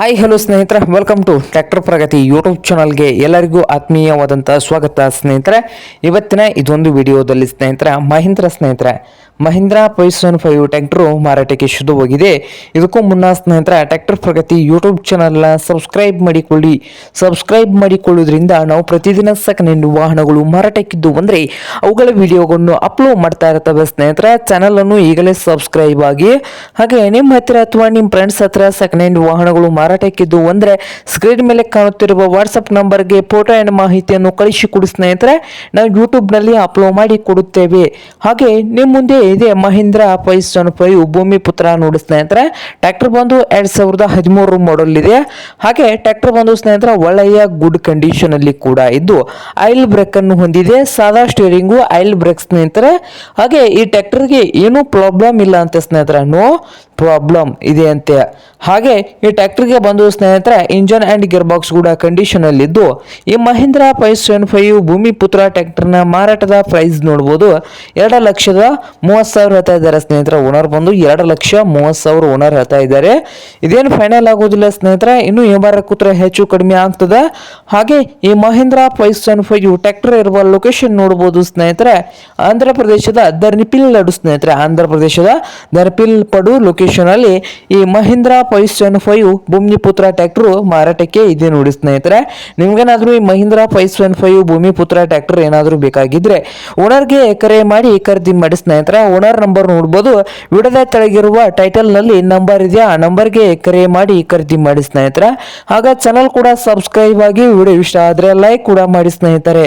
Hi hello ಸ್ನೇಹಿತರೆ, welcome to tractor Pragati YouTube ಚಾನಲ್ಗೆ ಎಲ್ಲರಿಗೂ ಆತ್ಮೀಯವಾದಂಥ ಸ್ವಾಗತ ಸ್ನೇಹಿತರೆ. ಇವತ್ತಿನ ಇದೊಂದು ವಿಡಿಯೋದಲ್ಲಿ ಸ್ನೇಹಿತರೆ ಮಹೀಂದ್ರಾ 575 ಟ್ರ್ಯಾಕ್ಟರು ಮಾರಾಟಕ್ಕೆ ಶುರುವಾಗಿದೆ. ಇದಕ್ಕೂ ಮುನ್ನ ಸ್ನೇಹಿತರೆ ಟ್ರ್ಯಾಕ್ಟರ್ ಪ್ರಗತಿ ಯೂಟ್ಯೂಬ್ ಚಾನಲ್ನ ಸಬ್ಸ್ಕ್ರೈಬ್ ಮಾಡಿಕೊಳ್ಳುವುದರಿಂದ ನಾವು ಪ್ರತಿದಿನ ಸೆಕೆಂಡ್ ಹ್ಯಾಂಡ್ ವಾಹನಗಳು ಮಾರಾಟಕ್ಕಿದ್ದು ಅಂದರೆ ಅವುಗಳ ವಿಡಿಯೋಗಳನ್ನು ಅಪ್ಲೋಡ್ ಮಾಡ್ತಾ ಇರ್ತವೆ ಸ್ನೇಹಿತರೆ. ಚಾನಲನ್ನು ಈಗಲೇ ಸಬ್ಸ್ಕ್ರೈಬ್ ಆಗಿ, ಹಾಗೆ ನಿಮ್ಮ ಹತ್ತಿರ ಅಥವಾ ನಿಮ್ಮ ಫ್ರೆಂಡ್ಸ್ ಹತ್ರ ಸೆಕೆಂಡ್ ಹ್ಯಾಂಡ್ ವಾಹನಗಳು ಮಾರಾಟಕ್ಕಿದ್ದು ಅಂದರೆ ಸ್ಕ್ರೀನ್ ಮೇಲೆ ಕಾಣುತ್ತಿರುವ ವಾಟ್ಸಪ್ ನಂಬರ್ಗೆ ಫೋಟೋ ಅಂಡ್ ಮಾಹಿತಿಯನ್ನು ಕಳಿಸಿಕೊಡಿ ಸ್ನೇಹಿತರೆ. ನಾವು ಯೂಟ್ಯೂಬ್ನಲ್ಲಿ ಅಪ್ಲೋಡ್ ಮಾಡಿ ಕೊಡುತ್ತೇವೆ. ಹಾಗೆ ನಿಮ್ಮ ಮುಂದೆ ಇದೆ ಮಹೀಂದ್ರಾ 575 ಭೂಮಿ ಪುತ್ರ ನೋಡಿ ಸ್ನೇಹಿತರೆ. ಟ್ರ್ಯಾಕ್ಟರ್ ಬಂದು 2013 ಮಾಡೆಲ್ ಇದೆ. ಹಾಗೆ ಟ್ರ್ಯಾಕ್ಟರ್ ಬಂದು ಸ್ನೇಹಿತರೆ ಒಳ್ಳೆಯ ಗುಡ್ ಕಂಡೀಷನ್ ಅಲ್ಲಿ ಕೂಡ ಇದ್ದು ಆಯಿಲ್ ಬ್ರೇಕ್ ಅನ್ನು ಹೊಂದಿದೆ. ಸಾದಾ ಸ್ಟೀರಿಂಗು, ಆಯಿಲ್ ಬ್ರೇಕ್ ಸ್ನೇಹಿತರೆ. ಹಾಗೆ ಈ ಟ್ರ್ಯಾಕ್ಟರ್ಗೆ ಏನೂ ಪ್ರಾಬ್ಲಮ್ ಇಲ್ಲ ಅಂತ ಸ್ನೇಹಿತರೆ, ನೋ ಪ್ರಾಬ್ಲಮ್ ಇದೆ ಅಂತೆ. ಹಾಗೆ ಈ ಟ್ರ್ಯಾಕ್ಟರ್ಗೆ ಬಂದು ಸ್ನೇಹಿತರೆ ಇಂಜನ್ ಅಂಡ್ ಗೇರ್ ಬಾಕ್ಸ್ ಕೂಡ ಕಂಡೀಷನ್ ಅಲ್ಲಿ ಇದ್ದು ಈ ಮಹೀಂದ್ರಾ 575 ಭೂಮಿ ಪುತ್ರ ಟ್ರ್ಯಾಕ್ಟರ್ನ ಮಾರಾಟದ ಪ್ರೈಸ್ ನೋಡಬಹುದು. 2,30,000 ಹೇಳ್ತಾ ಇದ್ದಾರೆ ಸ್ನೇಹಿತರೆ. ಓನರ್ ಬಂದು 2,30,000 ಓನರ್ ಹೇಳ್ತಾ ಇದ್ದಾರೆ. ಇದೇನು ಫೈನಲ್ ಆಗೋದಿಲ್ಲ ಸ್ನೇಹಿತರೆ, ಇನ್ನು ವ್ಯವಹಾರ ಕೂತ್ರೆ ಹೆಚ್ಚು ಕಡಿಮೆ ಆಗ್ತದೆ. ಹಾಗೆ ಈ ಮಹೀಂದ್ರಾ 575 ಟ್ರ್ಯಾಕ್ಟರ್ ಇರುವ ಲೊಕೇಶನ್ ನೋಡಬಹುದು ಸ್ನೇಹಿತರೆ. ಆಂಧ್ರ ಪ್ರದೇಶದ ದರ್ನಿಪಿಲ್ಲಾಡು ಸ್ನೇಹಿತರೆ, ಆಂಧ್ರ ಪ್ರದೇಶದ ದರ್ಪಿಲ್ಪಡು ಲೊಕೇಶನ್ ಅಲ್ಲಿ ಈ ಮಹೀಂದ್ರಾ 575 ಭೂಮಿ ಪುತ್ರ ಟ್ರ್ಯಾಕ್ಟರ್ ಮಾರಾಟಕ್ಕೆ ಇದೆ ನೋಡಿ ಸ್ನೇಹಿತರೆ. ನಿಮ್ಗೇನಾದ್ರೂ ಈ ಮಹೀಂದ್ರಾ 575 ಭೂಮಿ ಪುತ್ರ ಟ್ರ್ಯಾಕ್ಟರ್ ಏನಾದರೂ ಬೇಕಾಗಿದ್ರೆ ಓನರ್ಗೆ ಕರೆ ಮಾಡಿ ಖರೀದಿ ಮಾಡಿ ಸ್ನೇಹಿತರೆ. ಓನರ್ ನಂಬರ್ ನೋಡಬಹುದು, ವಿಡಿಯೋದ ಕೆಳಗಿರುವ ಟೈಟಲ್ ನಲ್ಲಿ ನಂಬರ್ ಇದೆ, ಆ ನಂಬರ್ಗೆ ಕರೆ ಮಾಡಿ ಖರೀದಿ ಮಾಡಿ ಸ್ನೇಹಿತರೆ. ಹಾಗೆ ಚಾನಲ್ ಕೂಡ ಸಬ್ಸ್ಕ್ರೈಬ್ ಆಗಿ, ವಿಡಿಯೋ ಇಷ್ಟ ಆದ್ರೆ ಲೈಕ್ ಕೂಡ ಮಾಡಿ ಸ್ನೇಹಿತರೆ.